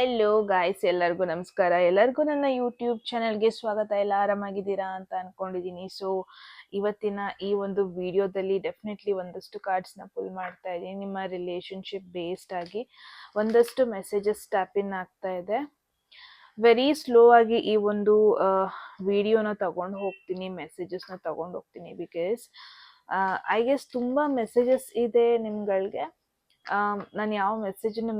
Hello guys, ಎಲ್ಲರಿಗೂ ನಮಸ್ಕಾರ. ಎಲ್ಲರಿಗೂ ನನ್ನ ಯೂಟ್ಯೂಬ್ ಚಾನಲ್ಗೆ ಸ್ವಾಗತ. ಎಲ್ಲ ಆರಾಮಾಗಿದ್ದೀರಾ ಅಂತ ಅನ್ಕೊಂಡಿದ್ದೀನಿ. ಸೊ ಇವತ್ತಿನ ಈ ಒಂದು ವಿಡಿಯೋದಲ್ಲಿ ಡೆಫಿನೆಟ್ಲಿ ಒಂದಷ್ಟು ಕಾರ್ಡ್ಸ್ನ ಪುಲ್ ಮಾಡ್ತಾ ಇದ್ದೀನಿ. ನಿಮ್ಮ ರಿಲೇಶನ್ಶಿಪ್ ಬೇಸ್ಡ್ ಆಗಿ ಒಂದಷ್ಟು ಮೆಸೇಜಸ್ ಟ್ಯಾಪ್ ಇನ್ ಆಗ್ತಾ ಇದೆ. ವೆರಿ ಸ್ಲೋ ಆಗಿ ಈ ಒಂದು ವಿಡಿಯೋನ ತಗೊಂಡು ಹೋಗ್ತೀನಿ, ಮೆಸೇಜಸ್ನ ತಗೊಂಡು ಹೋಗ್ತೀನಿ. ಬಿಕಾಸ್ ಐ ಗೆಸ್ ತುಂಬ ಮೆಸೇಜಸ್ ಇದೆ ನಿಮ್ಗಳಿಗೆ. ನಾನು ಯಾವ ಮೆಸೇಜನ್ನು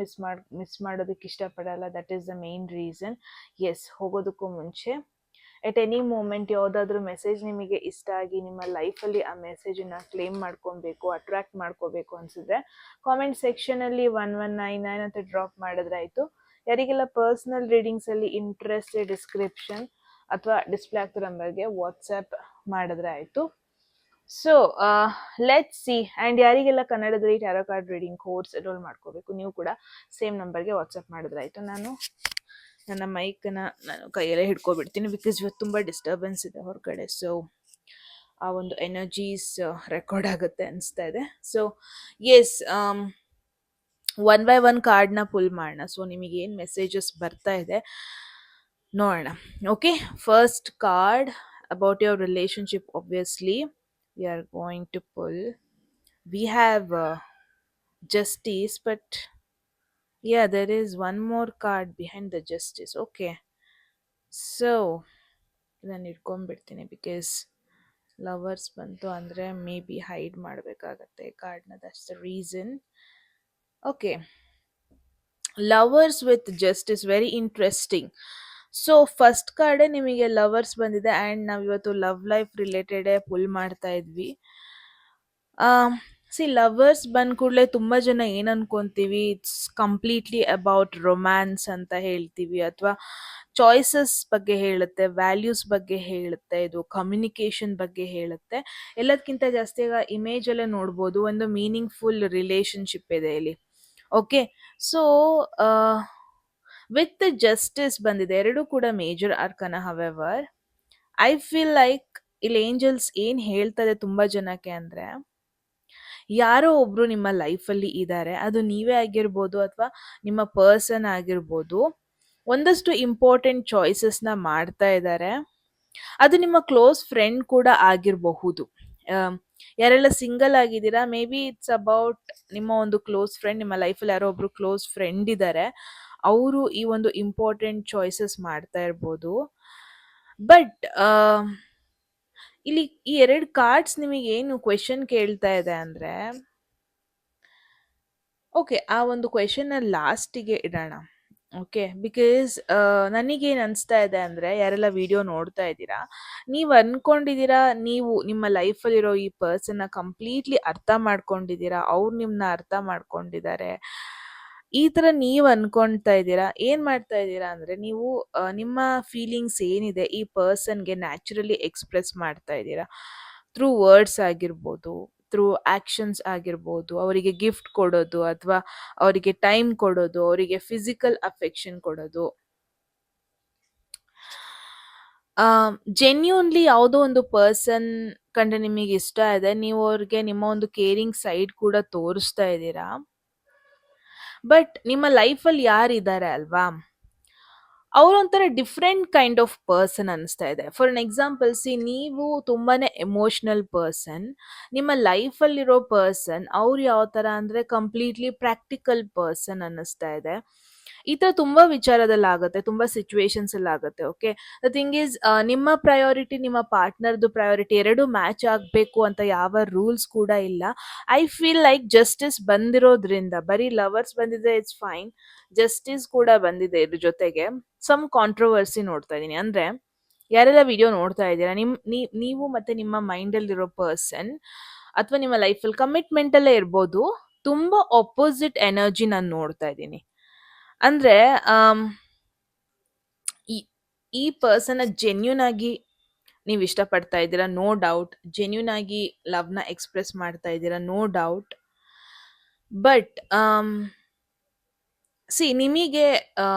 ಮಿಸ್ ಮಾಡೋದಕ್ಕೆ ಇಷ್ಟಪಡಲ್ಲ. That is the main reason. Yes, ಹೋಗೋದಕ್ಕೂ ಮುಂಚೆ ಎಟ್ ಎನಿ ಮೂಮೆಂಟ್ ಯಾವುದಾದ್ರೂ ಮೆಸೇಜ್ ನಿಮಗೆ ಇಷ್ಟ ಆಗಿ ನಿಮ್ಮ ಲೈಫಲ್ಲಿ ಆ ಮೆಸೇಜನ್ನು ಕ್ಲೇಮ್ ಮಾಡ್ಕೊಬೇಕು, ಅಟ್ರಾಕ್ಟ್ ಮಾಡ್ಕೋಬೇಕು ಅನಿಸಿದ್ರೆ ಕಾಮೆಂಟ್ ಸೆಕ್ಷನಲ್ಲಿ 1199 ಅಂತ ಡ್ರಾಪ್ ಮಾಡಿದ್ರಾಯಿತು. ಯಾರಿಗೆಲ್ಲ ಪರ್ಸ್ನಲ್ ರೀಡಿಂಗ್ಸಲ್ಲಿ ಇಂಟ್ರೆಸ್ಟ್, ಡಿಸ್ಕ್ರಿಪ್ಷನ್ ಅಥವಾ ಡಿಸ್ಪ್ಲೇ ಆಗ್ತಿರೋ ನಂಬರ್ಗೆ ವಾಟ್ಸಪ್ ಮಾಡಿದ್ರೆ ಆಯಿತು. So let see. ಆ್ಯಂಡ್ ಯಾರಿಗೆಲ್ಲ ಕನ್ನಡದಲ್ಲಿ tarot card reading course enrol ಮಾಡ್ಕೋಬೇಕು, ನೀವು ಕೂಡ ಸೇಮ್ ನಂಬರ್ಗೆ ವಾಟ್ಸಪ್ ಮಾಡಿದ್ರಾಯಿತು. ನಾನು ನನ್ನ ಮೈಕನ್ನು ನಾನು ಕೈಯಲ್ಲೇ ಹಿಡ್ಕೊಬಿಡ್ತೀನಿ, ಬಿಕಾಸ್ ಇವತ್ತು ತುಂಬ ಡಿಸ್ಟರ್ಬೆನ್ಸ್ ಇದೆ ಹೊರಗಡೆ. ಸೊ ಆ ಒಂದು ಎನರ್ಜೀಸ್ ರೆಕಾರ್ಡ್ ಆಗುತ್ತೆ ಅನಿಸ್ತಾ ಇದೆ. So yes, one by one ಕಾರ್ಡ್ನ ಪುಲ್ ಮಾಡೋಣ. ಸೊ ನಿಮಗೆ ಏನು ಮೆಸೇಜಸ್ ಬರ್ತಾ ಇದೆ ನೋಡೋಣ. Okay, first card about your relationship. Obviously we are going to pull. We have justice, but yeah, there is one more card behind the justice. Okay, so then ಇಟ್ಕೊಂಡ್ಬಿಡ್ತೀನಿ, because lovers ಬಂತು ಅಂದರೆ maybe hide ಮಾಡಬೇಕಾಗತ್ತೆ ಕಾರ್ಡ್ನ. That's the reason. Okay, lovers with justice, very interesting. So first ಕಾರ್ಡೇ ನಿಮಗೆ lovers ಬಂದಿದೆ. And ನಾವು ಇವತ್ತು ಲವ್ ಲೈಫ್ ರಿಲೇಟೆಡೇ ಪುಲ್ ಮಾಡ್ತಾ ಇದ್ವಿ. ಲವರ್ಸ್ ಬಂದ ಕೂಡಲೇ ತುಂಬ ಜನ ಏನು ಅನ್ಕೊಂತೀವಿ, ಇಟ್ಸ್ ಕಂಪ್ಲೀಟ್ಲಿ ಅಬೌಟ್ ರೊಮ್ಯಾನ್ಸ್ ಅಂತ ಹೇಳ್ತೀವಿ, ಅಥವಾ ಚಾಯ್ಸಸ್ ಬಗ್ಗೆ ಹೇಳುತ್ತೆ, ವ್ಯಾಲ್ಯೂಸ್ ಬಗ್ಗೆ ಹೇಳುತ್ತೆ, ಇದು ಕಮ್ಯುನಿಕೇಷನ್ ಬಗ್ಗೆ ಹೇಳುತ್ತೆ. ಎಲ್ಲದಕ್ಕಿಂತ ಜಾಸ್ತಿ ಈಗ ಇಮೇಜಲ್ಲೇ ನೋಡ್ಬೋದು, ಒಂದು ಮೀನಿಂಗ್ಫುಲ್ ರಿಲೇಶನ್ಶಿಪ್ ಇದೆ ಇಲ್ಲಿ. ಓಕೆ, ಸೊ ವಿತ್ ಜಸ್ಟಿಸ್ ಬಂದಿದೆ. ಎರಡೂ ಕೂಡ major ಆರ್ಕನ. However I feel like ಇಲ್ಲಿ ಏಂಜಲ್ಸ್ ಏನು ಹೇಳ್ತದೆ ತುಂಬ ಜನಕ್ಕೆ ಅಂದರೆ, ಯಾರೋ ಒಬ್ರು ನಿಮ್ಮ ಲೈಫಲ್ಲಿ ಇದ್ದಾರೆ, ಅದು ನೀವೇ ಆಗಿರ್ಬೋದು ಅಥವಾ ನಿಮ್ಮ ಪರ್ಸನ್ ಆಗಿರ್ಬೋದು, ಒಂದಷ್ಟು ಇಂಪಾರ್ಟೆಂಟ್ ಚಾಯ್ಸಸ್ನ ಮಾಡ್ತಾ ಇದ್ದಾರೆ. ಅದು ನಿಮ್ಮ ಕ್ಲೋಸ್ ಫ್ರೆಂಡ್ ಕೂಡ ಆಗಿರಬಹುದು. ಯಾರೆಲ್ಲ ಸಿಂಗಲ್ ಆಗಿದ್ದೀರಾ, ಮೇ ಬಿ ಇಟ್ಸ್ ಅಬೌಟ್ ನಿಮ್ಮ ಒಂದು ಕ್ಲೋಸ್ ಫ್ರೆಂಡ್. ನಿಮ್ಮ ಲೈಫಲ್ಲಿ ಯಾರೋ ಒಬ್ರು ಕ್ಲೋಸ್ ಫ್ರೆಂಡ್ ಇದ್ದಾರೆ, ಅವರು ಈ ಒಂದು ಇಂಪಾರ್ಟೆಂಟ್ ಚಾಯ್ಸಸ್ ಮಾಡ್ತಾ ಇರ್ಬೋದು. ಬಟ್ ಇಲ್ಲಿ ಈ ಎರಡು ಕಾರ್ಡ್ಸ್ ನಿಮಗೆ ಏನು ಕ್ವೆಶನ್ ಕೇಳ್ತಾ ಇದೆ ಅಂದರೆ, ಓಕೆ, ಆ ಒಂದು ಕ್ವೆಶನ್ನ ಲಾಸ್ಟಿಗೆ ಇಡೋಣ. ಓಕೆ, ಬಿಕಾಸ್ ನನಗೇನು ಅನಿಸ್ತಾ ಇದೆ ಅಂದರೆ, ಯಾರೆಲ್ಲ ವಿಡಿಯೋ ನೋಡ್ತಾ ಇದ್ದೀರಾ, ನೀವು ಅಂದ್ಕೊಂಡಿದ್ದೀರಾ ನೀವು ನಿಮ್ಮ ಲೈಫಲ್ಲಿರೋ ಈ ಪರ್ಸನ್ನ ಕಂಪ್ಲೀಟ್ಲಿ ಅರ್ಥ ಮಾಡ್ಕೊಂಡಿದ್ದೀರಾ, ಅವ್ರು ನಿಮ್ಮನ್ನ ಅರ್ಥ ಮಾಡ್ಕೊಂಡಿದ್ದಾರೆ, ಈ ಥರ ನೀವು ಅನ್ಕೊಳ್ತಾ ಇದ್ದೀರಾ. ಏನು ಮಾಡ್ತಾ ಇದ್ದೀರಾ ಅಂದರೆ, ನೀವು ನಿಮ್ಮ ಫೀಲಿಂಗ್ಸ್ ಏನಿದೆ ಈ ಪರ್ಸನ್ಗೆ ನ್ಯಾಚುರಲಿ ಎಕ್ಸ್ಪ್ರೆಸ್ ಮಾಡ್ತಾ ಇದ್ದೀರಾ. ಥ್ರೂ ವರ್ಡ್ಸ್ ಆಗಿರ್ಬೋದು, ಥ್ರೂ ಆ್ಯಕ್ಷನ್ಸ್ ಆಗಿರ್ಬೋದು, ಅವರಿಗೆ ಗಿಫ್ಟ್ ಕೊಡೋದು, ಅಥವಾ ಅವರಿಗೆ ಟೈಮ್ ಕೊಡೋದು, ಅವರಿಗೆ ಫಿಸಿಕಲ್ ಅಫೆಕ್ಷನ್ ಕೊಡೋದು. ಜೆನ್ಯೂನ್ಲಿ ಯಾವುದೋ ಒಂದು ಪರ್ಸನ್ ಕಂಡ್ರೆ ನಿಮಗೆ ಇಷ್ಟ ಇದೆ, ನೀವು ಅವ್ರಿಗೆ ನಿಮ್ಮ ಒಂದು ಕೇರಿಂಗ್ ಸೈಡ್ ಕೂಡ ತೋರಿಸ್ತಾ ಇದ್ದೀರಾ. ಬಟ್ ನಿಮ್ಮ ಲೈಫಲ್ಲಿ ಯಾರಿದ್ದಾರೆ ಅಲ್ವಾ, ಅವರೊಂಥರ ಡಿಫ್ರೆಂಟ್ ಕೈಂಡ್ ಆಫ್ ಪರ್ಸನ್ ಅನಿಸ್ತಾ ಇದೆ. ಫಾರ್ ಅನ್ ಎಕ್ಸಾಂಪಲ್, ನೀವು ತುಂಬಾನೇ ಎಮೋಷ್ನಲ್ ಪರ್ಸನ್, ನಿಮ್ಮ ಲೈಫಲ್ಲಿರೋ ಪರ್ಸನ್ ಅವ್ರು ಯಾವ ಥರ ಅಂದರೆ ಕಂಪ್ಲೀಟ್ಲಿ ಪ್ರಾಕ್ಟಿಕಲ್ ಪರ್ಸನ್ ಅನ್ನಿಸ್ತಾ ಇದೆ. ಈ ಥರ ತುಂಬ ವಿಚಾರದಲ್ಲಿ ಆಗುತ್ತೆ, ತುಂಬ ಸಿಚುವೇಶನ್ಸಲ್ಲಿ ಆಗುತ್ತೆ. ಓಕೆ, ದ ಥಿಂಗ್ ಈಸ್, ನಿಮ್ಮ ಪ್ರಯಾರಿಟಿ ನಿಮ್ಮ ಪಾರ್ಟ್ನರ್ದು ಪ್ರಯಾರಿಟಿ ಎರಡೂ ಮ್ಯಾಚ್ ಆಗಬೇಕು ಅಂತ ಯಾವ ರೂಲ್ಸ್ ಕೂಡ ಇಲ್ಲ. ಐ ಫೀಲ್ ಲೈಕ್ ಜಸ್ಟಿಸ್ ಬಂದಿರೋದ್ರಿಂದ, ಬರೀ ಲವರ್ಸ್ ಬಂದಿದೆ ಇಟ್ಸ್ ಫೈನ್, ಜಸ್ಟಿಸ್ ಕೂಡ ಬಂದಿದೆ ಇದ್ರ ಜೊತೆಗೆ. ಸಮ್ ಕಾಂಟ್ರವರ್ಸಿ ನೋಡ್ತಾ ಇದ್ದೀನಿ. ಅಂದರೆ ಯಾರೆಲ್ಲ ವಿಡಿಯೋ ನೋಡ್ತಾ ಇದ್ದೀರಾ, ನೀವು ಮತ್ತು ನಿಮ್ಮ ಮೈಂಡಲ್ಲಿರೋ ಪರ್ಸನ್ ಅಥವಾ ನಿಮ್ಮ ಲೈಫಲ್ಲಿ ಕಮಿಟ್ಮೆಂಟಲ್ಲೇ ಇರ್ಬೋದು, ತುಂಬ ಆಪೋಸಿಟ್ ಎನರ್ಜಿ ನಾನು ನೋಡ್ತಾ ಇದ್ದೀನಿ. ಅಂದರೆ ಈ ಪರ್ಸನ್ನ ಜೆನ್ಯೂನ್ ಆಗಿ ನೀವು ಇಷ್ಟಪಡ್ತಾ ಇದ್ದೀರಾ, ನೋ ಡೌಟ್. ಜೆನ್ಯೂನ್ ಆಗಿ ಲವ್ನ ಎಕ್ಸ್ಪ್ರೆಸ್ ಮಾಡ್ತಾ ಇದ್ದೀರಾ, ನೋ ಡೌಟ್. ಬಟ್ ನಿಮಗೆ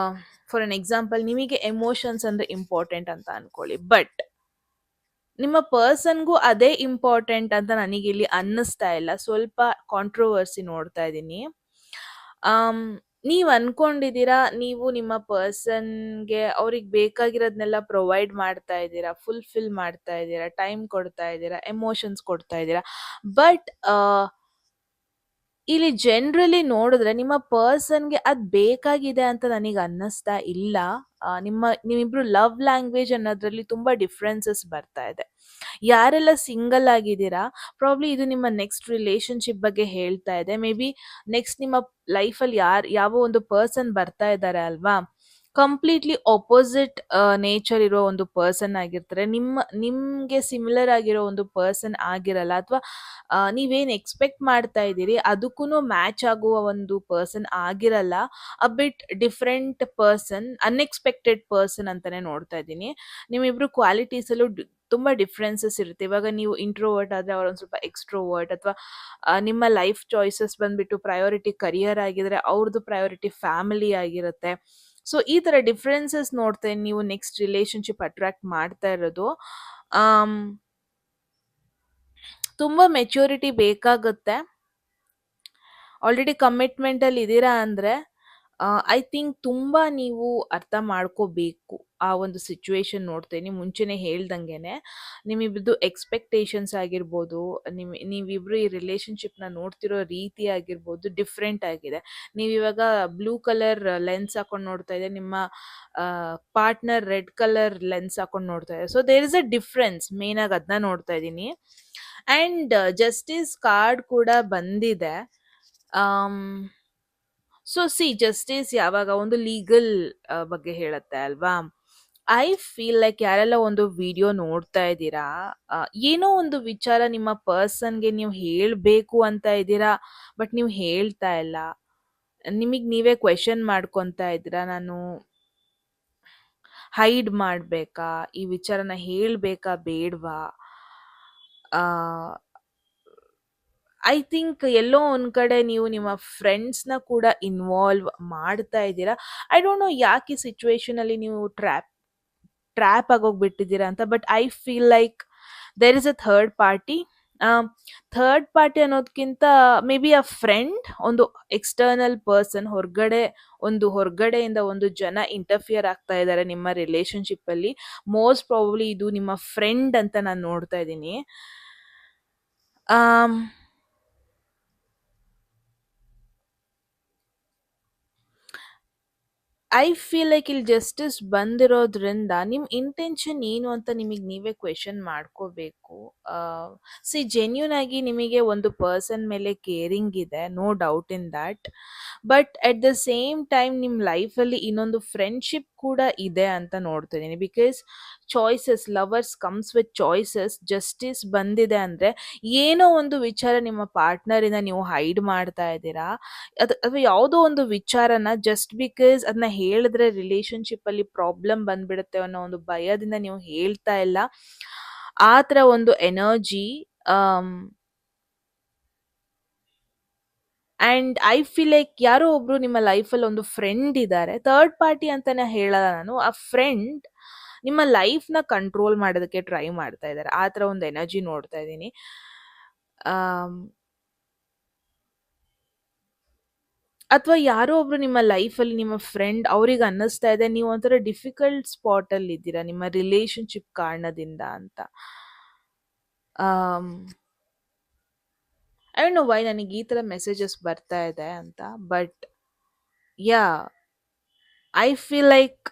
ಫಾರ್ ಅನ್ ಎಕ್ಸಾಂಪಲ್, ನಿಮಗೆ ಎಮೋಷನ್ಸ್ ಅಂದರೆ ಇಂಪಾರ್ಟೆಂಟ್ ಅಂತ ಅನ್ಕೊಳ್ಳಿ, ಬಟ್ ನಿಮ್ಮ ಪರ್ಸನ್ಗೂ ಅದೇ ಇಂಪಾರ್ಟೆಂಟ್ ಅಂತ ನನಗಿಲ್ಲಿ ಅನ್ನಿಸ್ತಾ ಇಲ್ಲ. ಸ್ವಲ್ಪ ಕಾಂಟ್ರವರ್ಸಿ ನೋಡ್ತಾ ಇದ್ದೀನಿ. ನೀವ್ ಅನ್ಕೊಂಡಿದೀರಾ ನೀವು ನಿಮ್ಮ ಪರ್ಸನ್‌ಗೆ ಅವ್ರಿಗೆ ಬೇಕಾಗಿರೋದ್ನೆಲ್ಲ ಪ್ರೊವೈಡ್ ಮಾಡ್ತಾ ಇದ್ದೀರಾ, ಫುಲ್‌ಫಿಲ್ ಮಾಡ್ತಾ ಇದ್ದೀರಾ, ಟೈಮ್ ಕೊಡ್ತಾ ಇದ್ದೀರಾ, ಎಮೋಷನ್ಸ್ ಕೊಡ್ತಾ ಇದ್ದೀರಾ. ಬಟ್ ಇಲ್ಲಿ ಜನರಲಿ ನೋಡಿದ್ರೆ ನಿಮ್ಮ ಪರ್ಸನ್‌ಗೆ ಅದ್ ಬೇಕಾಗಿದೆ ಅಂತ ನನಗೆ ಅನ್ನಿಸ್ತಾ ಇಲ್ಲ. ನೀವಿಬ್ರು ಲವ್ ಲ್ಯಾಂಗ್ವೇಜ್ ಅನ್ನೋದ್ರಲ್ಲಿ ತುಂಬಾ ಡಿಫರೆನ್ಸಸ್ ಬರ್ತಾ ಇದೆ. ಯಾರೆಲ್ಲ ಸಿಂಗಲ್ ಆಗಿದ್ದೀರಾ, ಪ್ರಾಬಬ್ಲಿ ಇದು ನಿಮ್ಮ ನೆಕ್ಸ್ಟ್ ರಿಲೇಶನ್‌ಶಿಪ್ ಬಗ್ಗೆ ಹೇಳ್ತಾ ಇದೆ. ಮೇ ಬಿ ನೆಕ್ಸ್ಟ್ ನಿಮ್ಮ ಲೈಫಲ್ಲಿ ಯಾವ ಒಂದು ಪರ್ಸನ್ ಬರ್ತಾ ಇದ್ದಾರೆ ಅಲ್ವಾ? ಕಂಪ್ಲೀಟ್ಲಿ ಅಪೋಸಿಟ್ ನೇಚರ್ ಇರೋ ಒಂದು ಪರ್ಸನ್ ಆಗಿರ್ತಾರೆ. ನಿಮ್ಗೆ ಸಿಮಿಲರ್ ಆಗಿರೋ ಒಂದು ಪರ್ಸನ್ ಆಗಿರಲ್ಲ, ಅಥವಾ ನೀವೇನ್ ಎಕ್ಸ್ಪೆಕ್ಟ್ ಮಾಡ್ತಾ ಇದ್ದೀರಿ ಅದಕ್ಕೂನು ಮ್ಯಾಚ್ ಆಗುವ ಒಂದು ಪರ್ಸನ್ ಆಗಿರಲ್ಲ. ಅ ಬಿಟ್ ಡಿಫರೆಂಟ್ ಪರ್ಸನ್, ಅನ್ಎಕ್ಸ್ಪೆಕ್ಟೆಡ್ ಪರ್ಸನ್ ಅಂತಾನೆ ನೋಡ್ತಾ ಇದ್ದೀನಿ. ನಿಮ್ಮಿಬ್ರು ಕ್ವಾಲಿಟೀಸ್ ಅಲ್ಲೂ ತುಂಬಾ ಡಿಫ್ರೆನ್ಸಸ್ ಇರುತ್ತೆ. ಇವಾಗ ನೀವು ಇಂಟ್ರೋವರ್ಟ್ ಆದ್ರೆ ಅವ್ರೊಂದ್ ಸ್ವಲ್ಪ ಎಕ್ಸ್ಟ್ರೋವರ್ಟ್, ಅಥವಾ ನಿಮ್ಮ ಲೈಫ್ ಚಾಯ್ಸಸ್ ಬಂದ್ಬಿಟ್ಟು ಪ್ರಯಾರಿಟಿ ಕರಿಯರ್ ಆಗಿದ್ರೆ ಅವ್ರದ್ದು ಪ್ರಯಾರಿಟಿ ಫ್ಯಾಮಿಲಿ ಆಗಿರುತ್ತೆ. ಸೊ ಈ ತರ ಡಿಫ್ರೆನ್ಸಸ್ ನೋಡ್ತಾ ನೀವು ನೆಕ್ಸ್ಟ್ ರಿಲೇಶನ್ಶಿಪ್ ಅಟ್ರಾಕ್ಟ್ ಮಾಡ್ತಾ ಇರೋದು. ಆಮ್, ತುಂಬಾ ಮೆಚೂರಿಟಿ ಬೇಕಾಗುತ್ತೆ. ಆಲ್ರೆಡಿ ಕಮಿಟ್ಮೆಂಟ್ ಅಲ್ಲಿ ಇದ್ದೀರಾ ಅಂದ್ರೆ ಐ ಥಿಂಕ್ ತುಂಬಾ ನೀವು ಅರ್ಥ ಮಾಡ್ಕೋಬೇಕು ಆ ಒಂದು ಸಿಚುವೇಶನ್ ನೋಡ್ತೇನೆ. ಮುಂಚೆನೆ ಹೇಳ್ದಂಗೆನೆ ನಿಮ್ಮಿಬ್ರದ್ದು ಎಕ್ಸ್ಪೆಕ್ಟೇಷನ್ಸ್ ಆಗಿರ್ಬೋದು, ನೀವಿಬ್ರು ಈ ರಿಲೇಶನ್ಶಿಪ್ನ ನೋಡ್ತಿರೋ ರೀತಿ ಆಗಿರ್ಬೋದು ಡಿಫ್ರೆಂಟ್ ಆಗಿದೆ. ನೀವಿವಾಗ ಬ್ಲೂ ಕಲರ್ ಲೆನ್ಸ್ ಹಾಕೊಂಡು ನೋಡ್ತಾ ಇದೆ, ನಿಮ್ಮ ಪಾರ್ಟ್ನರ್ ರೆಡ್ ಕಲರ್ ಲೆನ್ಸ್ ಹಾಕೊಂಡು ನೋಡ್ತಾ ಇದೆ. So there is a difference, main ಆಗಿ ಅದನ್ನ ನೋಡ್ತಾ ಇದ್ದೀನಿ. ಅಂಡ್ ಜಸ್ಟಿಸ್ ಕಾರ್ಡ್ ಕೂಡ ಬಂದಿದೆ. ಸೊ ಜಸ್ಟಿಸ್ ಯಾವಾಗ ಒಂದು ಲೀಗಲ್ ಬಗ್ಗೆ ಹೇಳತ್ತೆ ಅಲ್ವಾ? ಐ ಫೀಲ್ ಲೈಕ್ ಯಾರೆಲ್ಲ ಒಂದು ವಿಡಿಯೋ ನೋಡ್ತಾ ಇದ್ದೀರಾ, ಏನೋ ಒಂದು ವಿಚಾರ ನಿಮ್ಮ ಪರ್ಸನ್ಗೆ ನೀವು ಹೇಳ್ಬೇಕು ಅಂತ ಇದ್ದೀರಾ, ಬಟ್ ನೀವು ಹೇಳ್ತಾ ಇಲ್ಲ. ನಿಮಗ್ ನೀವೇ ಕ್ವೆಶನ್ ಮಾಡ್ಕೊಂತಾ ಇದ್ದೀರಾ, ನಾನು ಹೈಡ್ ಮಾಡ್ಬೇಕಾ, ಈ ವಿಚಾರನ ಹೇಳ್ಬೇಕಾ ಬೇಡ್ವಾ? ಐ ಥಿಂಕ್ ಎಲ್ಲೋ ಒಂದ್ ಕಡೆ ನೀವು ನಿಮ್ಮ ಫ್ರೆಂಡ್ಸ್ನ ಕೂಡ ಇನ್ವಾಲ್ವ್ ಮಾಡ್ತಾ ಇದ್ದೀರಾ. ಐ ಡೋಂಟ್ ನೋ ಯಾಕೆ ಈ ಸಿಚುವೇಶನ್ ಅಲ್ಲಿ ನೀವು ಟ್ರ್ಯಾಪ್ ಆಗೋಗ್ಬಿಟ್ಟಿದ್ದೀರಾ ಅಂತ. But I feel like there is a third party. Third party ಅನ್ನೋದಕ್ಕಿಂತ ಮೇ ಬಿ ಅ ಫ್ರೆಂಡ್, ಒಂದು ಎಕ್ಸ್ಟರ್ನಲ್ ಪರ್ಸನ್, ಹೊರಗಡೆಯಿಂದ ಒಂದು ಜನ ಇಂಟರ್ಫಿಯರ್ ಆಗ್ತಾ ಇದ್ದಾರೆ ನಿಮ್ಮ ರಿಲೇಶನ್ಶಿಪ್ ಅಲ್ಲಿ. ಮೋಸ್ಟ್ ಪ್ರಾಬಬ್ಲಿ ಇದು ನಿಮ್ಮ ಫ್ರೆಂಡ್ ಅಂತ ನಾನು ನೋಡ್ತಾ ಇದ್ದೀನಿ. ಐ ಫೀಲ್ ಲೈಕ್ ಇಲ್ಲಿ ಜಸ್ಟಿಸ್ ಬಂದಿರೋದ್ರಿಂದ ನಿಮ್ ಇಂಟೆನ್ಷನ್ ಏನು ಅಂತ ನಿಮಗೆ ನೀವೇ ಕ್ವೆಶನ್ ಮಾಡ್ಕೋಬೇಕು. ಜೆನ್ಯೂನ್ ಆಗಿ ನಿಮಗೆ ಒಂದು ಪರ್ಸನ್ ಮೇಲೆ ಕೇರಿಂಗ್ ಇದೆ, no doubt in that. But at the same time ನಿಮ್ಮ ಲೈಫಲ್ಲಿ ಇನ್ನೊಂದು ಫ್ರೆಂಡ್ಶಿಪ್ ಕೂಡ ಇದೆ ಅಂತ ನೋಡ್ತಿದ್ದೀನಿ. Because choices, lovers comes with choices. Justice ಬಂದಿದೆ ಅಂದ್ರೆ ಏನೋ ಒಂದು ವಿಚಾರ ನಿಮ್ಮ ಪಾರ್ಟ್ನರಿಂದ ನೀವು ಹೈಡ್ ಮಾಡ್ತಾ ಇದ್ದೀರಾ, ಅಥವಾ ಯಾವುದೋ ಒಂದು ವಿಚಾರನ ಜಸ್ಟ್ ಬಿಕಾಸ್ ಅದನ್ನ ಹೇಳಿದ್ರೆ ರಿಲೇಶನ್ಶಿಪ್ ಅಲ್ಲಿ ಪ್ರಾಬ್ಲಮ್ ಬಂದ್ಬಿಡುತ್ತೆ ಅನ್ನೋ ಒಂದು ಭಯದಿಂದ ನೀವು ಹೇಳ್ತಾ ಇಲ್ಲ. ಆ ಥರ ಒಂದು energy. And I feel like ಯಾರೋ ಒಬ್ರು ನಿಮ್ಮ ಲೈಫಲ್ಲಿ ಒಂದು ಫ್ರೆಂಡ್ ಇದ್ದಾರೆ, ಥರ್ಡ್ ಪಾರ್ಟಿ ಅಂತಾನೆ ಹೇಳಲ್ಲ ನಾನು, ಆ ಫ್ರೆಂಡ್ ನಿಮ್ಮ ಲೈಫ್ನ ಕಂಟ್ರೋಲ್ ಮಾಡೋದಕ್ಕೆ ಟ್ರೈ ಮಾಡ್ತಾ ಇದ್ದಾರೆ. ಆ ಥರ ಒಂದು ಎನರ್ಜಿ ನೋಡ್ತಾ ಇದ್ದೀನಿ. ಅಥವಾ ಯಾರೋ ಒಬ್ರು ನಿಮ್ಮ ಲೈಫಲ್ಲಿ ನಿಮ್ಮ ಫ್ರೆಂಡ್, ಅವ್ರಿಗೆ ಅನ್ನಿಸ್ತಾ ಇದೆ ನೀವು ಒಂಥರ ಡಿಫಿಕಲ್ಟ್ ಸ್ಪಾಟ್ ಅಲ್ಲಿ ಇದ್ದೀರಾ ನಿಮ್ಮ ರಿಲೇಶನ್ಶಿಪ್ ಕಾರಣದಿಂದ ಅಂತ. ಐ ಡೋಂಟ್ ನೋ ವೈ ನನಗೆ ಈ ಥರ ಮೆಸೇಜಸ್ ಬರ್ತಾ ಇದೆ ಅಂತ. But yeah, I feel like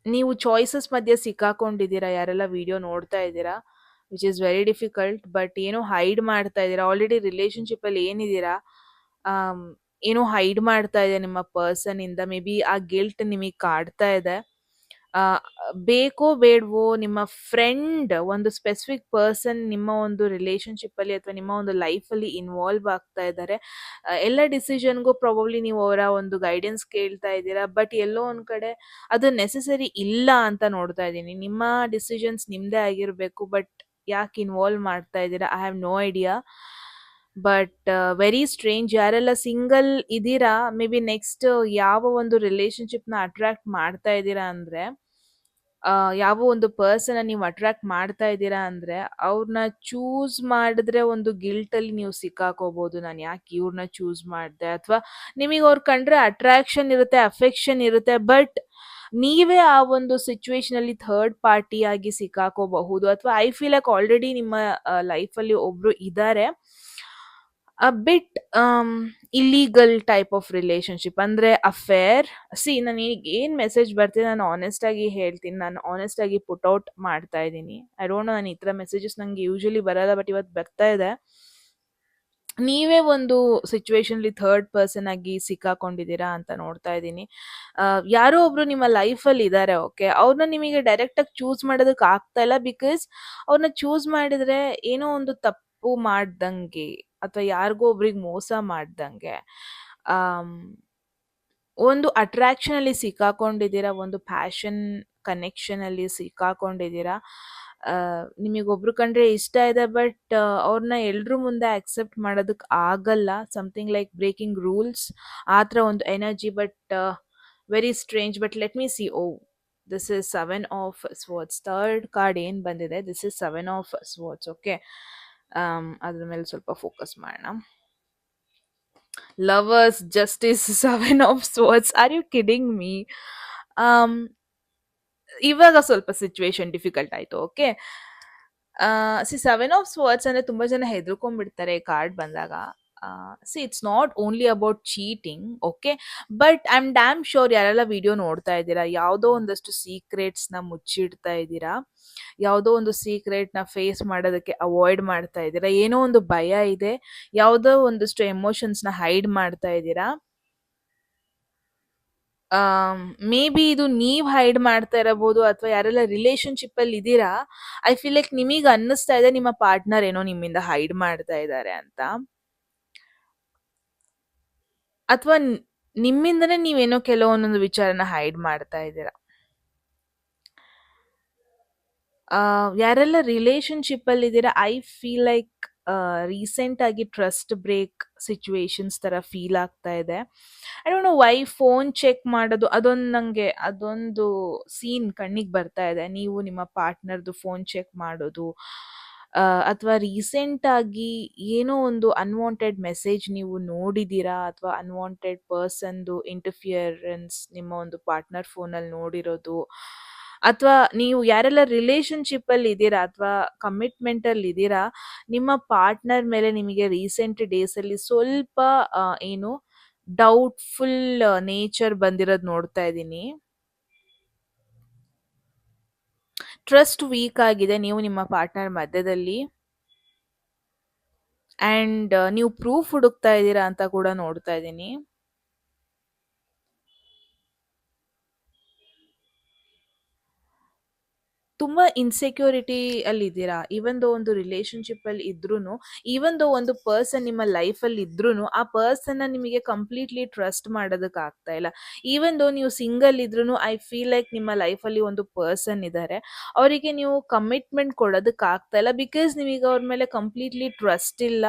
ನೀವು ಚಾಯ್ಸಸ್ ಮಧ್ಯೆ ಸಿಕ್ಕಾಕೊಂಡಿದ್ದೀರಾ ಯಾರೆಲ್ಲ ವಿಡಿಯೋ ನೋಡ್ತಾ ಇದ್ದೀರಾ, which is very difficult. But ಏನೋ ಹೈಡ್ ಮಾಡ್ತಾ ಇದ್ದೀರಾ, ಆಲ್ರೆಡಿ ರಿಲೇಶನ್ಶಿಪ್ ಅಲ್ಲಿ ಏನಿದ್ದೀರಾ, ಏನೋ ಹೈಡ್ ಮಾಡ್ತಾ ಇದೆ ನಿಮ್ಮ ಪರ್ಸನ್ ಇಂದ. ಮೇ ಬಿ ಆ ಗಿಲ್ಟ್ ನಿಮಗೆ ಕಾಡ್ತಾ ಇದೆ. ಬೇಕೋ ಬೇಡವೋ ನಿಮ್ಮ ಫ್ರೆಂಡ್, ಒಂದು ಸ್ಪೆಸಿಫಿಕ್ ಪರ್ಸನ್ ನಿಮ್ಮ ಒಂದು ರಿಲೇಶನ್ಶಿಪ್ ಅಲ್ಲಿ ಅಥವಾ ನಿಮ್ಮ ಒಂದು ಲೈಫ್ ಅಲ್ಲಿ ಇನ್ವಾಲ್ವ್ ಆಗ್ತಾ ಇದ್ದಾರೆ. ಎಲ್ಲ ಡಿಸಿಷನ್ಗೂ ಪ್ರಾಬಬ್ಲಿ ನೀವು ಅವರ ಒಂದು ಗೈಡೆನ್ಸ್ ಕೇಳ್ತಾ ಇದ್ದೀರಾ. ಬಟ್ ಎಲ್ಲೋ ಒಂದ್ ಕಡೆ ಅದು ನೆಸೆಸರಿ ಇಲ್ಲ ಅಂತ ನೋಡ್ತಾ ಇದ್ದೀನಿ. ನಿಮ್ಮ ಡಿಸಿಷನ್ಸ್ ನಿಮ್ದೇ ಆಗಿರ್ಬೇಕು, ಬಟ್ ಯಾಕೆ ಇನ್ವಾಲ್ವ್ ಮಾಡ್ತಾ ಇದ್ದೀರಾ, I have no idea. But very strange. ಯಾರೆಲ್ಲ ಸಿಂಗಲ್ ಇದ್ದೀರಾ, ಮೇ ಬಿ ನೆಕ್ಸ್ಟ್ ಯಾವ ಒಂದು ರಿಲೇಶನ್ಶಿಪ್ನ ಅಟ್ರಾಕ್ಟ್ ಮಾಡ್ತಾ ಇದ್ದೀರಾ ಅಂದ್ರೆ ಯಾವ ಒಂದು ಪರ್ಸನ್ ನೀವು ಅಟ್ರಾಕ್ಟ್ ಮಾಡ್ತಾ ಇದ್ದೀರಾ ಅಂದ್ರೆ ಅವ್ರನ್ನ ಚೂಸ್ ಮಾಡಿದ್ರೆ ಒಂದು ಗಿಲ್ಟಲ್ಲಿ ನೀವು ಸಿಕ್ಕಾಕೋಬಹುದು. ನಾನು ಯಾಕೆ ಇವ್ರನ್ನ ಚೂಸ್ ಮಾಡಿದೆ, ಅಥವಾ ನಿಮಗೆ ಅವ್ರು ಕಂಡ್ರೆ ಅಟ್ರಾಕ್ಷನ್ ಇರುತ್ತೆ, ಅಫೆಕ್ಷನ್ ಇರುತ್ತೆ, ಬಟ್ ನೀವೇ ಆ ಒಂದು ಸಿಚುವೇಶನ್ ಅಲ್ಲಿ ಥರ್ಡ್ ಪಾರ್ಟಿ ಆಗಿ ಸಿಕ್ಕಾಕೋಬಹುದು. ಅಥವಾ ಐ ಫೀಲ್ ಲೈಕ್ ಆಲ್ರೆಡಿ ನಿಮ್ಮ ಲೈಫಲ್ಲಿ ಒಬ್ರು ಇದ್ದಾರೆ, ಬಿಟ್ ಇಲ್ಲೀಗಲ್ ಟೈಪ್ ಆಫ್ ರಿಲೇಶನ್ಶಿಪ್ ಅಂದ್ರೆ ಅಫೇರ್. ನಾನು ಈಗ ಏನ್ ಮೆಸೇಜ್ ಬರ್ತಿದೆ ನಾನು ಆನೆಸ್ಟ್ ಆಗಿ ಹೇಳ್ತೀನಿ, ನಾನು ಆನೆಸ್ಟ್ ಆಗಿ ಪುಟ್ ಔಟ್ ಮಾಡ್ತಾ ಇದ್ದೀನಿ. ಐ ಡೋಂಟ್ ನೋ, ನಾನು ಈ ತರ ಮೆಸೇಜಸ್ ನಂಗೆ ಯೂಶಲಿ ಬರಲ್ಲ, ಬಟ್ ಇವತ್ತು ಬರ್ತಾ ಇದೆ. ನೀವೇ ಒಂದು ಸಿಚುವೇಶನ್ ಅಲ್ಲಿ ಥರ್ಡ್ ಪರ್ಸನ್ ಆಗಿ ಸಿಕ್ಕಾಕೊಂಡಿದ್ದೀರಾ ಅಂತ ನೋಡ್ತಾ ಇದ್ದೀನಿ. ಯಾರೋ ಒಬ್ರು ನಿಮ್ಮ ಲೈಫಲ್ಲಿ ಇದ್ದಾರೆ, ಓಕೆ, ಅವ್ರನ್ನ ನಿಮಗೆ ಡೈರೆಕ್ಟ್ ಆಗಿ ಚೂಸ್ ಮಾಡೋದಕ್ಕೆ ಆಗ್ತಾ ಇಲ್ಲ. ಬಿಕಾಸ್ ಅವ್ರನ್ನ ಚೂಸ್ ಮಾಡಿದ್ರೆ ಏನೋ ಒಂದು ತಪ್ಪು ಮಾಡ್ದಂಗೆ ಅಥವಾ ಯಾರಿಗೋ ಒಬ್ರಿಗೆ ಮೋಸ ಮಾಡ್ದಂಗೆ, ಒಂದು ಅಟ್ರಾಕ್ಷನ್ ಅಲ್ಲಿ ಸಿಕ್ಕಾಕೊಂಡಿದ್ದೀರಾ, ಒಂದು ಪ್ಯಾಷನ್ ಕನೆಕ್ಷನ್ ಅಲ್ಲಿ ಸಿಕ್ಕಾಕೊಂಡಿದ್ದೀರಾ. ನಿಮಗೊಬ್ರು ಕಂಡ್ರೆ ಇಷ್ಟ ಇದೆ, ಬಟ್ ಅವ್ರನ್ನ ಎಲ್ರ ಮುಂದೆ ಅಕ್ಸೆಪ್ಟ್ ಮಾಡೋದಕ್ಕೆ ಆಗಲ್ಲ. ಸಮಥಿಂಗ್ ಲೈಕ್ ಬ್ರೇಕಿಂಗ್ ರೂಲ್ಸ್ ಆ ಥರ ಒಂದು energy, but very strange. But let me see. Oh, this is 7 of Swords. Third card ಏನು ಬಂದಿದೆ, this is 7 of Swords. Okay, ಅದ್ರ ಮೇಲೆ ಸ್ವಲ್ಪ ಫೋಕಸ್ ಮಾಡೋಣ. Lovers, Justice, 7 of Swords. Are you kidding me? ಇವಾಗ ಸ್ವಲ್ಪ ಸಿಚುವೇಶನ್ ಡಿಫಿಕಲ್ಟ್ ಆಯ್ತು. Okay, 7 of Swords ಅಂದ್ರೆ ತುಂಬಾ ಜನ ಹೆದರ್ಕೊಂಡ್ಬಿಡ್ತಾರೆ ಕಾರ್ಡ್ ಬಂದಾಗ. It's not only about cheating, okay, but I am dam sure ಯಾರೆಲ್ಲ ವಿಡಿಯೋ ನೋಡ್ತಾ ಇದ್ದೀರಾ, ಯಾವುದೋ ಒಂದಷ್ಟು ಸೀಕ್ರೆಟ್ಸ್ನ ಮುಚ್ಚಿಡ್ತಾ ಇದ್ದೀರಾ, ಯಾವುದೋ ಒಂದು ಸೀಕ್ರೆಟ್ನ ಫೇಸ್ ಮಾಡೋದಕ್ಕೆ ಅವಾಯ್ಡ್ ಮಾಡ್ತಾ ಇದ್ದೀರಾ, ಏನೋ ಒಂದು ಭಯ ಇದೆ, ಯಾವುದೋ ಒಂದಷ್ಟು ಎಮೋಷನ್ಸ್ನ ಹೈಡ್ ಮಾಡ್ತಾ ಇದ್ದೀರಾ. ಮೇ ಬಿ ಇದು ನೀವ್ ಹೈಡ್ ಮಾಡ್ತಾ ಇರಬಹುದು, ಅಥವಾ ಯಾರೆಲ್ಲ ರಿಲೇಶನ್ಶಿಪ್ ಅಲ್ಲಿ ಇದ್ದೀರಾ, ಐ ಫೀಲ್ ಲೈಕ್ ನಿಮಗೆ ಅನ್ನಿಸ್ತಾ ಇದೆ ನಿಮ್ಮ ಪಾರ್ಟ್ನರ್ ಏನೋ ನಿಮ್ಮಿಂದ ಹೈಡ್ ಮಾಡ್ತಾ ಇದ್ದಾರೆ ಅಂತ, ಅಥವಾ ನಿಮ್ಮಿಂದನೇ ನೀವೇನೋ ಕೆಲವೊಂದೊಂದು ವಿಚಾರನ ಹೈಡ್ ಮಾಡ್ತಾ ಇದ್ದೀರಾ. ಯಾರೆಲ್ಲ ರಿಲೇಶನ್ಶಿಪ್ ಅಲ್ಲಿ ಇದ್ದೀರಾ, ಐ ಫೀಲ್ ಲೈಕ್ ರೀಸೆಂಟ್ ಆಗಿ ಟ್ರಸ್ಟ್ ಬ್ರೇಕ್ ಸಿಚುವೇಶನ್ಸ್ ತರ ಫೀಲ್ ಆಗ್ತಾ ಇದೆ. I don't know why, phone check ಮಾಡೋದು ಅದೊಂದು ಸೀನ್ ಕಣ್ಣಿಗೆ ಬರ್ತಾ ಇದೆ. ನೀವು ನಿಮ್ಮ ಪಾರ್ಟ್ನರ್ದು ಫೋನ್ ಚೆಕ್ ಮಾಡೋದು, ಅಥವಾ ರೀಸೆಂಟ್ ಆಗಿ ಏನೋ ಒಂದು ಅನ್ವಾಂಟೆಡ್ ಮೆಸೇಜ್ ನೀವು ನೋಡಿದೀರಾ, ಅಥವಾ ಅನ್ವಾಂಟೆಡ್ ಪರ್ಸನ್ದು ಇಂಟರ್ಫಿಯರೆನ್ಸ್ ನಿಮ್ಮ ಒಂದು ಪಾರ್ಟ್ನರ್ ಫೋನಲ್ಲಿ ನೋಡಿರೋದು, ಅಥವಾ ನೀವು ಯಾರೆಲ್ಲ ರಿಲೇಶನ್ಶಿಪ್ ಅಲ್ಲಿ ಇದ್ದೀರಾ ಅಥವಾ ಕಮಿಟ್ಮೆಂಟ್ ಅಲ್ಲಿ ಇದ್ದೀರಾ, ನಿಮ್ಮ ಪಾರ್ಟ್ನರ್ ಮೇಲೆ ನಿಮಗೆ ರೀಸೆಂಟ್ ಡೇಸ್ ಅಲ್ಲಿ ಸ್ವಲ್ಪ ಏನು ಡೌಟ್ಫುಲ್ ನೇಚರ್ ಬಂದಿರೋದು ನೋಡ್ತಾ ಇದ್ದೀನಿ. ಟ್ರಸ್ಟ್ ವೀಕ್ ಆಗಿದೆ ನೀವು ನಿಮ್ಮ ಪಾರ್ಟ್ನರ್ ಮಧ್ಯದಲ್ಲಿ, ಅಂಡ್ ನೀವು ಪ್ರೂಫ್ ಹುಡುಕ್ತಾ ಇದ್ದೀರಾ ಅಂತ ಕೂಡ ನೋಡ್ತಾ ಇದ್ದೀನಿ. ತುಂಬಾ ಇನ್ಸೆಕ್ಯೂರಿಟಿ ಅಲ್ಲಿ ಇದ್ದೀರಾ. ಈವನ್ ದೋ ಒಂದು ರಿಲೇಶನ್ಶಿಪ್ ಅಲ್ಲಿ ಇದ್ರೂನು, ಈವನ್ ದೋ ಒಂದು ಪರ್ಸನ್ ನಿಮ್ಮ ಲೈಫ್ ಅಲ್ಲಿ ಇದ್ರೂನು, ಆ ಪರ್ಸನ್ ನಿಮಗೆ ಕಂಪ್ಲೀಟ್ಲಿ ಟ್ರಸ್ಟ್ ಮಾಡೋದಕ್ಕೆ ಆಗ್ತಾ ಇಲ್ಲ. ಈವನ್ ದೋ ನೀವು ಸಿಂಗಲ್ ಇದ್ರೂನು, ಐ ಫೀಲ್ ಲೈಕ್ ನಿಮ್ಮ ಲೈಫ್ ಅಲ್ಲಿ ಒಂದು ಪರ್ಸನ್ ಇದ್ದಾರೆ, ಅವರಿಗೆ ನೀವು ಕಮಿಟ್ಮೆಂಟ್ ಕೊಡೋದಕ್ಕೆ ಆಗ್ತಾ ಇಲ್ಲ. ಬಿಕಾಸ್ ನಿಮಗೆ ಅವ್ರ ಮೇಲೆ ಕಂಪ್ಲೀಟ್ಲಿ ಟ್ರಸ್ಟ್ ಇಲ್ಲ.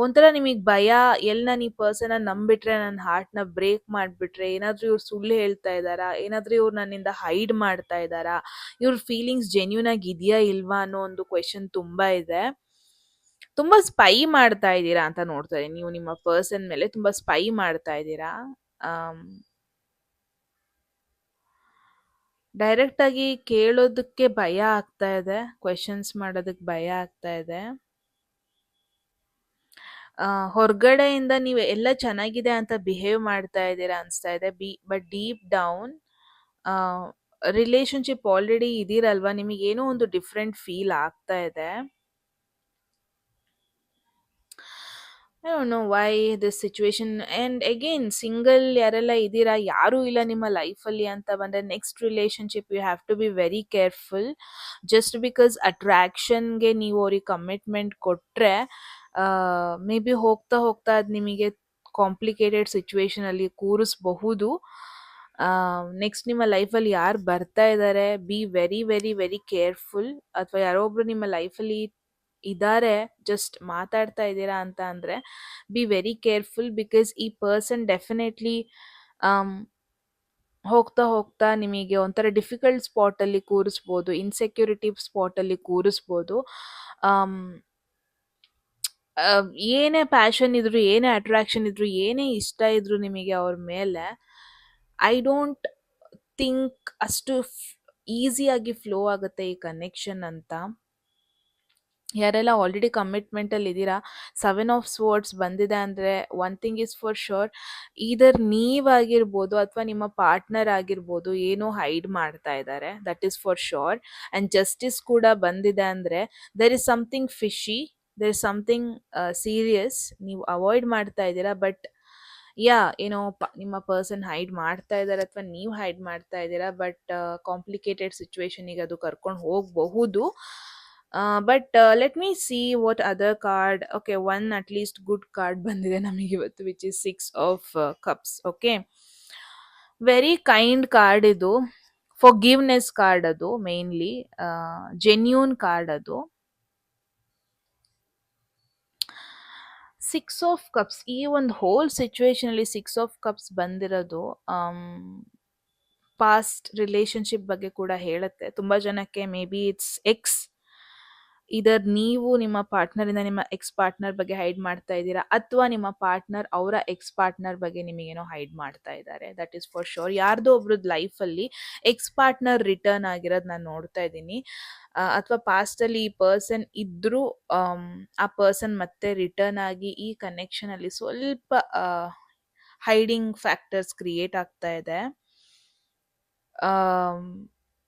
ಒಂಥರ ನಿಮಗೆ ಭಯ, ಎಲ್ಲಿ ನಾನು ಈ ಪರ್ಸನ್ ನಂಬಿಟ್ರೆ ನನ್ನ ಹಾರ್ಟ್ನ ಬ್ರೇಕ್ ಮಾಡಿಬಿಟ್ರೆ, ಏನಾದರೂ ಇವ್ರು ಸುಳ್ಳು ಹೇಳ್ತಾ ಇದ್ದಾರಾ, ಏನಾದರೂ ಇವ್ರು ನನ್ನಿಂದ ಹೈಡ್ ಮಾಡ್ತಾ ಇದ್ದಾರಾ, ಇವ್ರ ಫೀಲಿಂಗ್ಸ್ ಜೆನ್ಯೂನ್ ಆಗಿ ಇದೆಯಾ ಇಲ್ವಾ ಅನ್ನೋ ಒಂದು ಕ್ವೆಶನ್ ತುಂಬಾ ಇದೆ. ತುಂಬಾ ಸ್ಪೈ ಮಾಡ್ತಾ ಇದ್ದೀರಾ ಅಂತ ನೋಡ್ತಾ ಇದ್ದೀನಿ. ನೀವು ನಿಮ್ಮ ಪರ್ಸನ್ ಮೇಲೆ ತುಂಬಾ ಸ್ಪೈ ಮಾಡ್ತಾ ಇದ್ದೀರಾ. ಡೈರೆಕ್ಟ್ ಆಗಿ ಕೇಳೋದಕ್ಕೆ ಭಯ ಆಗ್ತಾ ಇದೆ, ಕ್ವೆಶನ್ಸ್ ಮಾಡೋದಕ್ಕೆ ಭಯ ಆಗ್ತಾ ಇದೆ. ಹೊರಗಡೆಯಿಂದ ನೀವು ಎಲ್ಲ ಚೆನ್ನಾಗಿದೆ ಅಂತ ಬಿಹೇವ್ ಮಾಡ್ತಾ ಇದ್ದೀರಾ ಅನಿಸ್ತಾ ಇದೆ, but deep down relationship already ಇದೀರಲ್ವಾ, ನಿಮಗೆ ಏನೋ ಒಂದು ಡಿಫ್ರೆಂಟ್ ಫೀಲ್ ಆಗ್ತಾ ಇದೆ. I don't know why this situation. And again single ಯಾರೆಲ್ಲ ಇದ್ದೀರಾ, ಯಾರೂ ಇಲ್ಲ ನಿಮ್ಮ ಲೈಫಲ್ಲಿ ಅಂತ ಬಂದರೆ, next relationship you have to be very careful. Just because ಅಟ್ರಾಕ್ಷನ್ಗೆ ನೀವು ಅವ್ರಿಗೆ ಕಮಿಟ್ಮೆಂಟ್ ಕೊಟ್ಟರೆ, ಮೇ ಬಿ ಹೋಗ್ತಾ ಹೋಗ್ತಾ ಅದು ನಿಮಗೆ ಕಾಂಪ್ಲಿಕೇಟೆಡ್ ಸಿಚುವೇಶನಲ್ಲಿ ಕೂರಿಸಬಹುದು. ನೆಕ್ಸ್ಟ್ ನಿಮ್ಮ ಲೈಫಲ್ಲಿ ಯಾರು ಬರ್ತಾ ಇದ್ದಾರೆ, B very very very careful. ಅಥವಾ ಯಾರೋ ಒಬ್ರು ನಿಮ್ಮ ಲೈಫಲ್ಲಿ ಇದ್ದಾರೆ, ಜಸ್ಟ್ ಮಾತಾಡ್ತಾ ಇದ್ದೀರಾ ಅಂತ ಅಂದರೆ ಬಿ ವೆರಿ ಕೇರ್ಫುಲ್. ಬಿಕಾಸ್ ಈ ಪರ್ಸನ್ ಡೆಫಿನೆಟ್ಲಿ ಹೋಗ್ತಾ ಹೋಗ್ತಾ ನಿಮಗೆ ಒಂಥರ ಡಿಫಿಕಲ್ಟ್ ಸ್ಪಾಟಲ್ಲಿ ಕೂರಿಸ್ಬೋದು, ಇನ್ಸೆಕ್ಯೂರಿಟಿ ಸ್ಪಾಟಲ್ಲಿ ಕೂರಿಸ್ಬೋದು. ಆಮ್, ಆ, ಏನೇ ಪ್ಯಾಷನ್ ಇದ್ರು, ಏನೇ ಅಟ್ರಾಕ್ಷನ್ ಇದ್ರು, ಏನೇ ಇಷ್ಟ ಇದ್ರು ನಿಮಗೆ ಅವ್ರ ಮೇಲೆ, ಐ ಡೋಂಟ್ ಥಿಂಕ್ ಅಷ್ಟು ಈಸಿಯಾಗಿ ಫ್ಲೋ ಆಗುತ್ತೆ ಈ ಕನೆಕ್ಷನ್ ಅಂತ. ಯಾರೆಲ್ಲ ಆಲ್ರೆಡಿ ಕಮಿಟ್ಮೆಂಟಲ್ಲಿ ಇದ್ದೀರಾ, ಸೆವೆನ್ ಆಫ್ ಸ್ವರ್ಡ್ಸ್ ಬಂದಿದೆ ಅಂದರೆ one thing is for sure, either ನೀವಾಗಿರ್ಬೋದು ಅಥವಾ ನಿಮ್ಮ ಪಾರ್ಟ್ನರ್ ಆಗಿರ್ಬೋದು ಏನೋ ಹೈಡ್ ಮಾಡ್ತಾ ಇದ್ದಾರೆ, that is for sure. And justice ಕೂಡ ಬಂದಿದೆ ಅಂದರೆ there is something fishy, there is something serious, ನೀವು ಅವಾಯ್ಡ್ ಮಾಡ್ತಾ ಇದ್ದೀರಾ. ಬಟ್ ಯಾ, ಏನೋ ನಿಮ್ಮ ಪರ್ಸನ್ ಹೈಡ್ ಮಾಡ್ತಾ ಇದ್ದಾರೆ ಅಥವಾ ನೀವು ಹೈಡ್ ಮಾಡ್ತಾ ಇದ್ದೀರಾ. ಬಟ್ ಕಾಂಪ್ಲಿಕೇಟೆಡ್ ಸಿಚುವೇಶನಿಗೆ ಅದು ಕರ್ಕೊಂಡು ಹೋಗಬಹುದು. But let me see what other card. Okay, one at least good card ಬಂದಿದೆ ನಮಗೆ ಇವತ್ತು, which is six of cups. Okay, very kind card ಇದು, ಫಾರ್ಗಿವ್ನೆಸ್ ಕಾರ್ಡ್ ಅದು, ಮೇನ್ಲಿ ಜೆನ್ಯೂನ್ ಕಾರ್ಡ್ ಅದು. ಸಿಕ್ಸ್ ಆಫ್ ಕಪ್ಸ್, ಈ ಒಂದು ಹೋಲ್ ಸಿಚುವೇಶನ್ ಅಲ್ಲಿ six of cups ಬಂದಿರೋದು ಪಾಸ್ಟ್ ರಿಲೇಶನ್ಶಿಪ್ ಬಗ್ಗೆ ಕೂಡ ಹೇಳುತ್ತೆ. ತುಂಬಾ ಜನಕ್ಕೆ ಮೇ ಬಿ ಇಟ್ಸ್ ಎಕ್ಸ್, ಇದರ್ ನೀವು ನಿಮ್ಮ ಪಾರ್ಟ್ನರ್ ಇಂದ ನಿಮ್ಮ ಎಕ್ಸ್ ಪಾರ್ಟ್ನರ್ ಬಗ್ಗೆ ಹೈಡ್ ಮಾಡ್ತಾ ಇದ್ದೀರಾ, ಅಥವಾ ನಿಮ್ಮ ಪಾರ್ಟ್ನರ್ ಅವರ ಎಕ್ಸ್ ಪಾರ್ಟ್ನರ್ ಬಗ್ಗೆ ನಿಮಗೇನೋ ಹೈಡ್ ಮಾಡ್ತಾ ಇದ್ದಾರೆ. That is for sure. ಯಾರ್ದೋ ಒಬ್ರದ್ದು ಲೈಫಲ್ಲಿ ಎಕ್ಸ್ ಪಾರ್ಟ್ನರ್ ರಿಟರ್ನ್ ಆಗಿರೋದು ನಾನು ನೋಡ್ತಾ ಇದ್ದೀನಿ. ಅಥವಾ ಪಾಸ್ಟಲ್ಲಿ ಈ ಪರ್ಸನ್ ಇದ್ರೂ ಆ ಪರ್ಸನ್ ಮತ್ತೆ ರಿಟರ್ನ್ ಆಗಿ ಈ ಕನೆಕ್ಷನ್ ಅಲ್ಲಿ ಸ್ವಲ್ಪ ಹೈಡಿಂಗ್ ಫ್ಯಾಕ್ಟರ್ಸ್ ಕ್ರಿಯೇಟ್ ಆಗ್ತಾ ಇದೆ.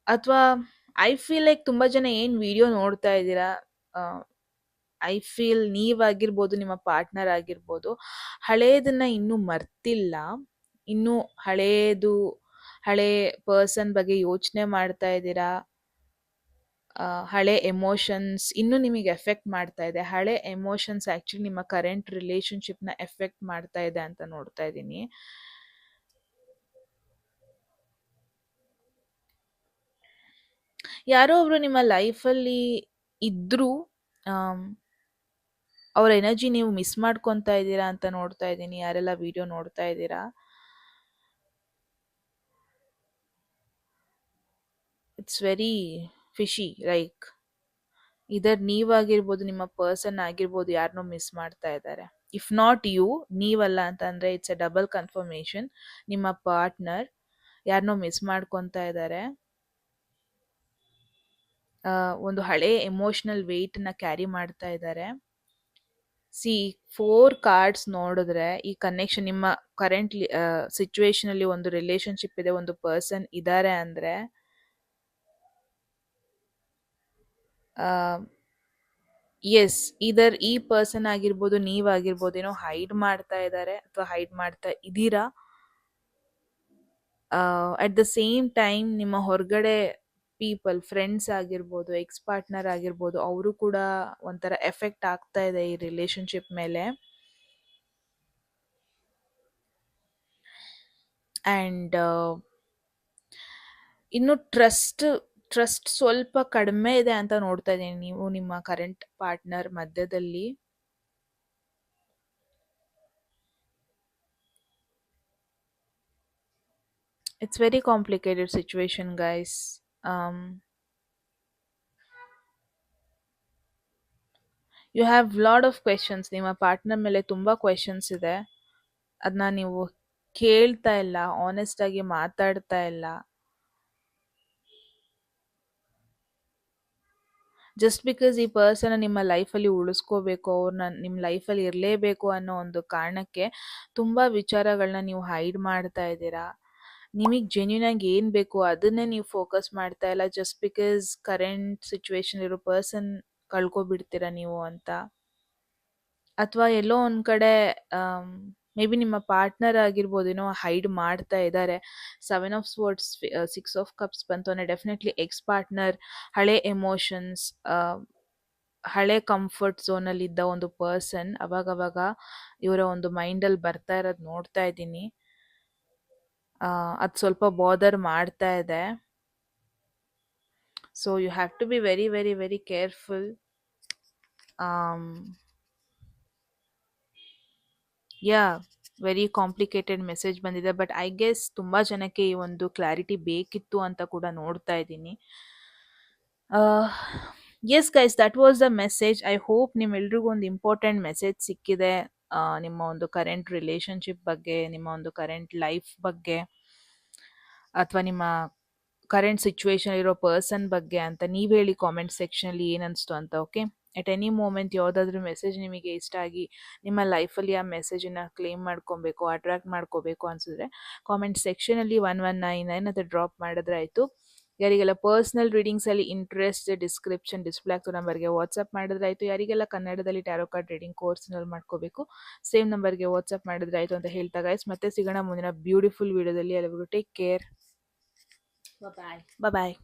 ಅಥವಾ ಐ ಫೀಲ್ ಲೈಕ್ ತುಂಬಾ ಜನ ಏನ್ ವಿಡಿಯೋ ನೋಡ್ತಾ ಇದ್ದೀರಾ, ಐ ಫೀಲ್ ನೀವಾಗಿರ್ಬೋದು, ನಿಮ್ಮ ಪಾರ್ಟ್ನರ್ ಆಗಿರ್ಬೋದು, ಹಳೇದನ್ನ ಇನ್ನೂ ಮರ್ತಿಲ್ಲ. ಇನ್ನೂ ಹಳೇ ಪರ್ಸನ್ ಬಗ್ಗೆ ಯೋಚನೆ ಮಾಡ್ತಾ ಇದ್ದೀರಾ. ಹಳೆ ಎಮೋಷನ್ಸ್ ಇನ್ನೂ ನಿಮಗೆ ಎಫೆಕ್ಟ್ ಮಾಡ್ತಾ ಇದೆ. ಹಳೆ ಎಮೋಷನ್ಸ್ ಆಕ್ಚುಲಿ ನಿಮ್ಮ ಕರೆಂಟ್ ರಿಲೇಶನ್ಶಿಪ್ನ ಎಫೆಕ್ಟ್ ಮಾಡ್ತಾ ಇದೆ ಅಂತ ನೋಡ್ತಾ ಇದ್ದೀನಿ. ಯಾರೋ ಒಬ್ರು ನಿಮ್ಮ ಲೈಫಲ್ಲಿ ಇದ್ರೂ ಅವ್ರ ಎನರ್ಜಿ ನೀವು ಮಿಸ್ ಮಾಡ್ಕೊತಾ ಇದ್ದೀರಾ ಅಂತ ನೋಡ್ತಾ ಇದ್ದೀನಿ. ಯಾರೆಲ್ಲ ವಿಡಿಯೋ ನೋಡ್ತಾ ಇದ್ದೀರಾ, ಇಟ್ಸ್ ವೆರಿ ಫಿಶಿ. ಲೈಕ್ ಇದರ್ ನೀವಾಗಿರ್ಬೋದು, ನಿಮ್ಮ ಪರ್ಸನ್ ಆಗಿರ್ಬೋದು, ಯಾರನ್ನೋ ಮಿಸ್ ಮಾಡ್ತಾ ಇದ್ದಾರೆ. ಇಫ್ ನಾಟ್ ಯು, ನೀವಲ್ಲ ಅಂತಂದ್ರೆ ಇಟ್ಸ್ ಎ ಡಬಲ್ ಕನ್ಫರ್ಮೇಶನ್. ನಿಮ್ಮ ಪಾರ್ಟ್ನರ್ ಯಾರನ್ನೋ ಮಿಸ್ ಮಾಡ್ಕೊತಾ ಇದ್ದಾರೆ. ಒಂದು ಹಳೆ ಎಮೋಷನಲ್ ವೆಯ್ಟ್ನ ಕ್ಯಾರಿ ಮಾಡ್ತಾ ಇದ್ದಾರೆ. ಸಿ, 4 ಕಾರ್ಡ್ಸ್ ನೋಡಿದ್ರೆ ಈ ಕನೆಕ್ಷನ್, ನಿಮ್ಮ ಕರೆಂಟ್ ಸಿಚುವೇಶನ್ ಅಲ್ಲಿ ಒಂದು ರಿಲೇಶನ್ಶಿಪ್ ಇದೆ, ಒಂದು ಪರ್ಸನ್ ಇದ್ದಾರೆ ಅಂದ್ರೆ ಎಸ್, ಇದರ್ ಈ ಪರ್ಸನ್ ಆಗಿರ್ಬೋದು, ನೀವಾಗಿರ್ಬೋದು, ಏನೋ ಹೈಡ್ ಮಾಡ್ತಾ ಇದ್ದಾರೆ ಅಥವಾ ಹೈಡ್ ಮಾಡ್ತಾ ಇದ್ದೀರಾ. ಅಟ್ ದ ಸೇಮ್ ಟೈಮ್ ನಿಮ್ಮ ಹೊರಗಡೆ ಪೀಪಲ್, ಫ್ರೆಂಡ್ಸ್ ಆಗಿರ್ಬೋದು, ಎಕ್ಸ್ ಪಾರ್ಟ್ನರ್ ಆಗಿರ್ಬೋದು, ಅವರು ಕೂಡ ಒಂಥರ ಎಫೆಕ್ಟ್ ಆಗ್ತಾ ಇದೆ ಈ ರಿಲೇಶನ್ಶಿಪ್ ಮೇಲೆ. ಆ್ಯಂಡ್ ಇನ್ನು ಟ್ರಸ್ಟ್ ಸ್ವಲ್ಪ ಕಡಿಮೆ ಇದೆ ಅಂತ ನೋಡ್ತಾ ಇದ್ದೀನಿ ನೀವು ನಿಮ್ಮ ಕರೆಂಟ್ ಪಾರ್ಟ್ನರ್ ಮಧ್ಯದಲ್ಲಿ. It's very complicated situation guys. You have lot of questions. ನಿಮ್ಮ ಪಾರ್ಟ್ನರ್ ಮೇಲೆ ತುಂಬಾ ಕ್ವೆಶನ್ಸ್ ಇದೆ, ಅದನ್ನ ನೀವು ಕೇಳ್ತಾ ಇಲ್ಲ, ಆನೆಸ್ಟ್ ಆಗಿ ಮಾತಾಡ್ತಾ ಇಲ್ಲ. ಜಸ್ಟ್ ಬಿಕಾಸ್ ಈ ಪರ್ಸನ್ ನಿಮ್ಮ ಲೈಫಲ್ಲಿ ಉಳಿಸ್ಕೋಬೇಕು, ಅವ್ರನ್ನ ನಿಮ್ಮ ಲೈಫಲ್ಲಿ ಇರಲೇಬೇಕು ಅನ್ನೋ ಒಂದು ಕಾರಣಕ್ಕೆ ತುಂಬ ವಿಚಾರಗಳನ್ನ ನೀವು ಹೈಡ್ ಮಾಡ್ತಾ ಇದ್ದೀರಾ. ನಿಮಗೆ ಜೆನ್ಯೂನ್ ಆಗಿ ಏನು ಬೇಕು ಅದನ್ನೇ ನೀವು ಫೋಕಸ್ ಮಾಡ್ತಾ ಇಲ್ಲ, ಜಸ್ಟ್ ಬಿಕಾಸ್ ಕರೆಂಟ್ ಸಿಚುವೇಶನ್ ಇರೋ ಪರ್ಸನ್ ಕಳ್ಕೊಬಿಡ್ತೀರಾ ನೀವು ಅಂತ. ಅಥವಾ ಎಲ್ಲೋ ಒಂದು ಕಡೆ ಮೇ ಬಿ ನಿಮ್ಮ ಪಾರ್ಟ್ನರ್ ಆಗಿರ್ಬೋದು, ಏನೋ ಹೈಡ್ ಮಾಡ್ತಾ ಇದ್ದಾರೆ. Seven of swords, six of cups ಬಂತು ಅಂದರೆ ಡೆಫಿನೆಟ್ಲಿ ಎಕ್ಸ್ ಪಾರ್ಟ್ನರ್, ಹಳೆ ಎಮೋಷನ್ಸ್, ಹಳೆ ಕಂಫರ್ಟ್ ಝೋನಲ್ಲಿ ಇದ್ದ ಒಂದು ಪರ್ಸನ್ ಅವಾಗವಾಗ ಇವರ ಒಂದು ಮೈಂಡಲ್ಲಿ ಬರ್ತಾ ಇರೋದು ನೋಡ್ತಾ ಇದ್ದೀನಿ. ಅದು ಸ್ವಲ್ಪ ಬಾದರ್ ಮಾಡ್ತಾ ಇದೆ. So you have to be very very very careful. Yeah, very complicated message ಬಂದಿದೆ. ಬಟ್ ಐ ಗೆಸ್ ತುಂಬ ಜನಕ್ಕೆ ಈ ಒಂದು ಕ್ಲಾರಿಟಿ ಬೇಕಿತ್ತು ಅಂತ ಕೂಡ ನೋಡ್ತಾ ಇದ್ದೀನಿ. Yes guys, that was the message. I hope ನಿಮ್ಮೆಲ್ರಿಗೂ ಒಂದು ಇಂಪಾರ್ಟೆಂಟ್ ಮೆಸೇಜ್ ಸಿಕ್ಕಿದೆ. ನಿಮ್ಮ ಒಂದು ಕರೆಂಟ್ ರಿಲೇಶನ್ಶಿಪ್ ಬಗ್ಗೆ, ನಿಮ್ಮ ಒಂದು ಕರೆಂಟ್ ಲೈಫ್ ಬಗ್ಗೆ, ಅಥವಾ ನಿಮ್ಮ ಕರೆಂಟ್ ಸಿಚುವೇಶನ್ ಇರೋ ಪರ್ಸನ್ ಬಗ್ಗೆ ಅಂತ ನೀವು ಹೇಳಿ ಕಾಮೆಂಟ್ ಸೆಕ್ಷನಲ್ಲಿ ಏನನ್ನಿಸ್ತು ಅಂತ. ಓಕೆ, ಎಟ್ ಎನಿ ಮೂಮೆಂಟ್ ಯಾವುದಾದ್ರೂ ಮೆಸೇಜ್ ನಿಮಗೆ ಇಷ್ಟ ಆಗಿ ನಿಮ್ಮ ಲೈಫಲ್ಲಿ ಆ ಮೆಸೇಜನ್ನು ಕ್ಲೇಮ್ ಮಾಡ್ಕೊಬೇಕು, ಅಟ್ರಾಕ್ಟ್ ಮಾಡ್ಕೋಬೇಕು ಅನಿಸಿದ್ರೆ ಕಾಮೆಂಟ್ ಸೆಕ್ಷನಲ್ಲಿ 1199 ಅಂತ ಡ್ರಾಪ್ ಮಾಡಿದ್ರೆ ಆಯಿತು. ಯಾರಿಗೆಲ್ಲ ಪರ್ಸ್ನಲ್ ರೀಡಿಂಗ್ಸಲ್ಲಿ ಇಂಟ್ರೆಸ್ಟ್, ಡಿಸ್ಪ್ಲೇ ಆಗ್ತೋ ನಂಬರ್ಗೆ ವಾಟ್ಸಪ್ ಮಾಡಿದ್ರೆ ಆಯಿತು. ಯಾರಿಗೆಲ್ಲ ಕನ್ನಡದಲ್ಲಿ ಟ್ಯಾರೋ ಕಾರ್ಡ್ ರೀಡಿಂಗ್ ಕೋರ್ಸ್ನಲ್ಲಿ ಮಾಡ್ಕೋಬೇಕು, ಸೇಮ್ ನಂಬರ್ಗೆ ವಾಟ್ಸಪ್ ಮಾಡಿದ್ರೆ ಆಯಿತು ಅಂತ ಹೇಳ್ತಾ ಗೈಸ್, ಮತ್ತೆ ಸಿಗೋಣ ಮುಂದಿನ ಬ್ಯೂಟಿಫುಲ್ ವಿಡಿಯೋದಲ್ಲಿ. ಎಲ್ಲರಿಗೂ ಟೇಕ್ ಕೇರ್. ಬಾಯ್ ಬಾಯ್.